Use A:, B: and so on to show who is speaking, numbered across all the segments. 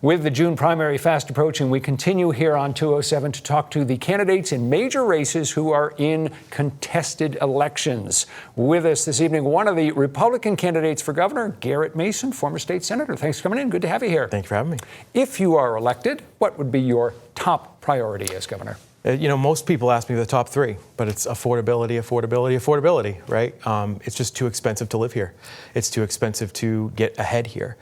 A: With the June primary fast approaching, we continue here on 207 to talk to the candidates in major races who are in contested elections. With us this evening, one of the Republican candidates for governor, Garrett Mason, former state senator. Thanks for coming in. Good to have you here.
B: Thank you for having me.
A: If you are elected, what would be your top priority as governor?
B: Most people ask me the top three, but it's affordability, right? It's just too expensive to live here. It's too expensive to get ahead here.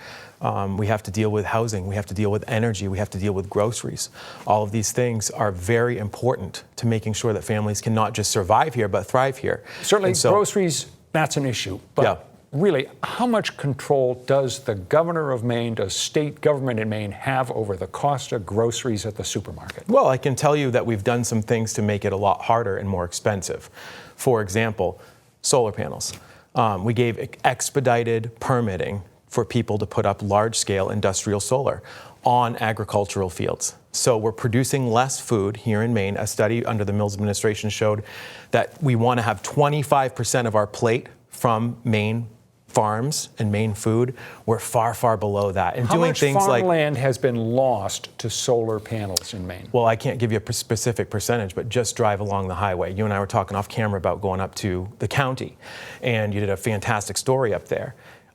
B: We have to deal with housing. We have to deal with energy. We have to deal with groceries. All of these things are very important to making sure that families can not just survive here, but thrive here.
A: Certainly, groceries, that's an issue. But
B: yeah.
A: Really, how much control does the governor of Maine, does state government in Maine have over the cost of groceries at the supermarket?
B: Well, I can tell you that we've done some things to make it a lot harder and more expensive. For example, solar panels. We gave expedited permitting for people to put up large-scale industrial solar on agricultural fields. So we're producing less food here in Maine. A study under the Mills administration showed that we want to have 25% of our plate from Maine farms and Maine food. We're far, far below that. And
A: how
B: doing
A: much
B: things
A: farmland has been lost to solar panels in Maine?
B: Well, I can't give you a specific percentage, but just drive along the highway. You and I were talking off camera about going up to the county, and you did a fantastic story up there.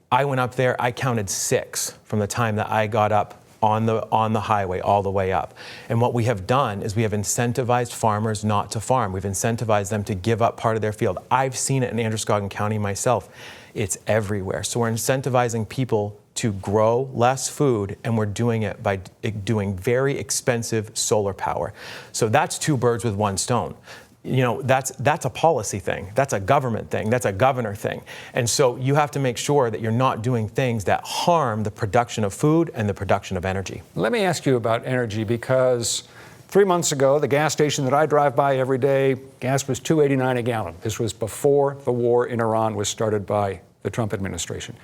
B: I went up there, I counted 6 from the time that I got up on the highway all the way up. And what we have done is we have incentivized farmers not to farm. We've incentivized them to give up part of their field. I've seen it in Androscoggin County myself. It's everywhere. So we're incentivizing people to grow less food, and we're doing it by doing very expensive solar power. So that's 2 birds with 1 stone. That's a policy thing. That's a government thing. That's a governor thing. And so you have to make sure that you're not doing things that harm the production of food and the production of energy.
A: Let me ask you about energy, because 3 months ago, the gas station that I drive by every day, gas was $2.89 a gallon. This was before the war in Iran was started by the Trump administration.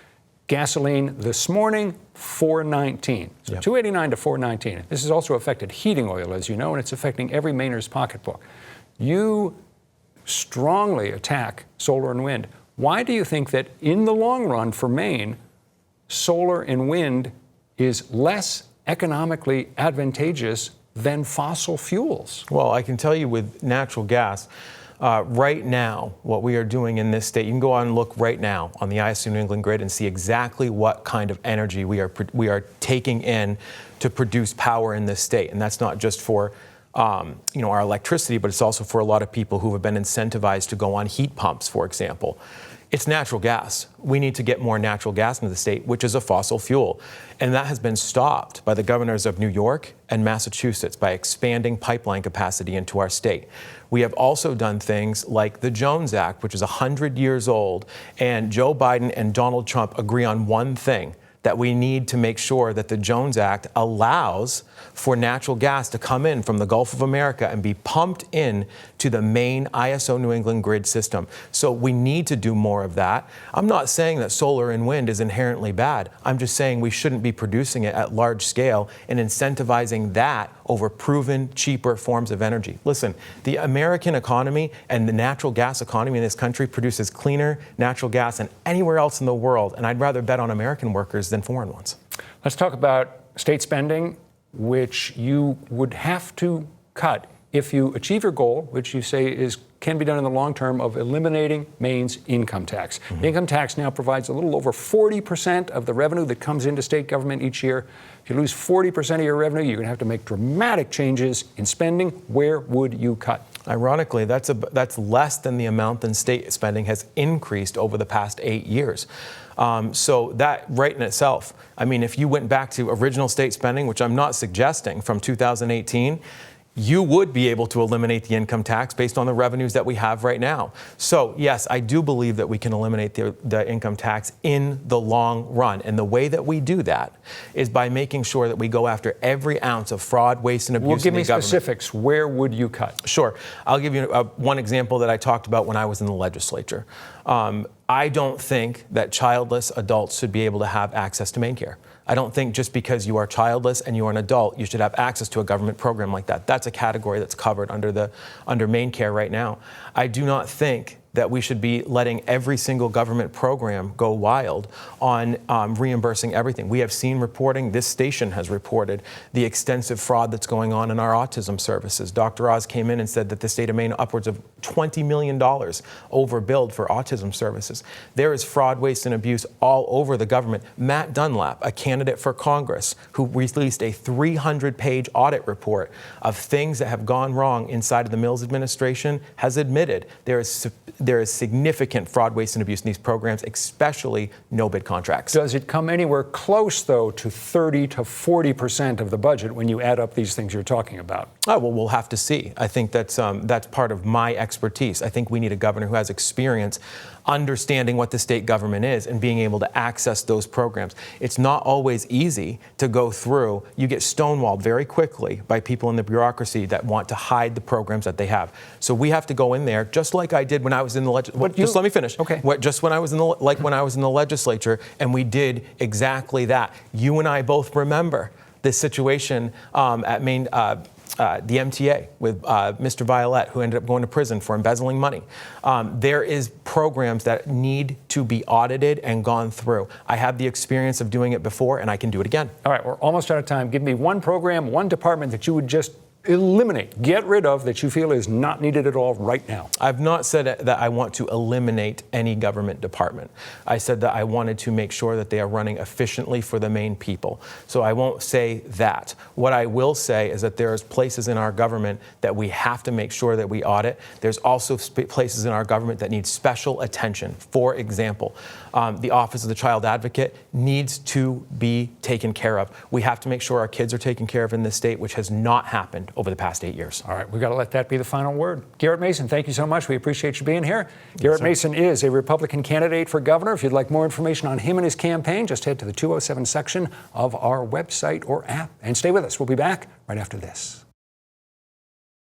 A: Gasoline this morning, $4.19. So yep. $2.89 to $4.19. This has also affected heating oil, as you know, and it's affecting every Mainer's pocketbook. You strongly attack solar and wind. Why do you think that in the long run for Maine, solar and wind is less economically advantageous than fossil fuels?
B: Well, I can tell you with natural gas, right now, what we are doing in this state, you can go on and look right now on the ISO New England grid and see exactly what kind of energy we are taking in to produce power in this state. And that's not just for our electricity, but it's also for a lot of people who have been incentivized to go on heat pumps, for example. It's natural gas. We need to get more natural gas into the state, which is a fossil fuel. And that has been stopped by the governors of New York and Massachusetts by expanding pipeline capacity into our state. We have also done things like the Jones Act, which is 100 years old, and Joe Biden and Donald Trump agree on one thing, that we need to make sure that the Jones Act allows for natural gas to come in from the Gulf of America and be pumped in to the main ISO New England grid system. So we need to do more of that. I'm not saying that solar and wind is inherently bad. I'm just saying we shouldn't be producing it at large scale and incentivizing that over proven, cheaper forms of energy. Listen, the American economy and the natural gas economy in this country produces cleaner natural gas than anywhere else in the world, and I'd rather bet on American workers than foreign ones.
A: Let's talk about state spending, which you would have to cut if you achieve your goal, which you say can be done in the long term, of eliminating Maine's income tax. Mm-hmm. The income tax now provides a little over 40% of the revenue that comes into state government each year. If you lose 40% of your revenue, you're going to have to make dramatic changes in spending. Where would you cut?
B: Ironically, that's less than the amount that state spending has increased over the past 8 years. So that right in itself, I mean, if you went back to original state spending, which I'm not suggesting, from 2018, you would be able to eliminate the income tax based on the revenues that we have right now. So yes, I do believe that we can eliminate the income tax in the long run. And the way that we do that is by making sure that we go after every ounce of fraud, waste, and abuse in the government.
A: Well, give me specifics. Where would you cut?
B: Sure. I'll give you one example that I talked about when I was in the legislature. I don't think that childless adults should be able to have access to Maine Care. I don't think just because you are childless and you are an adult, you should have access to a government program like that. That's a category that's covered under Maine Care right now. I do not think that we should be letting every single government program go wild on reimbursing everything. We have seen reporting, this station has reported the extensive fraud that's going on in our autism services. Dr. Oz came in and said that the state of Maine upwards of $20 million overbilled for autism services. There is fraud, waste, and abuse all over the government. Matt Dunlap, a candidate for Congress, who released a 300-page audit report of things that have gone wrong inside of the Mills administration, has admitted there is significant fraud, waste, and abuse in these programs, especially no-bid contracts.
A: Does it come anywhere close, though, to 30 to 40% of the budget when you add up these things you're talking about?
B: Oh, well, we'll have to see. I think that's part of my expertise. I think we need a governor who has experience understanding what the state government is and being able to access those programs. It's not always easy to go through. You get stonewalled very quickly by people in the bureaucracy that want to hide the programs that they have. So we have to go in there, just like I did when I was in the legislature. Just let me finish.
A: Okay.
B: Just when I was in the legislature, and we did exactly that. You and I both remember this situation at Maine. The MTA with Mr. Violette, who ended up going to prison for embezzling money. There is programs that need to be audited and gone through. I have the experience of doing it before, and I can do it again.
A: All right, we're almost out of time. Give me one program, one department that you would just eliminate, get rid of, that you feel is not needed at all right now.
B: I've not said that I want to eliminate any government department. I said that I wanted to make sure that they are running efficiently for the Maine people. So I won't say that. What I will say is that there's places in our government that we have to make sure that we audit. There's also places in our government that need special attention. For example, the Office of the Child Advocate needs to be taken care of. We have to make sure our kids are taken care of in this state, which has not happened over the past 8 years.
A: All right, we've got to let that be the final word. Garrett Mason, thank you so much. We appreciate you being here. Garrett Mason is a Republican candidate for governor. If you'd like more information on him and his campaign, just head to the 207 section of our website or app and stay with us. We'll be back right after this.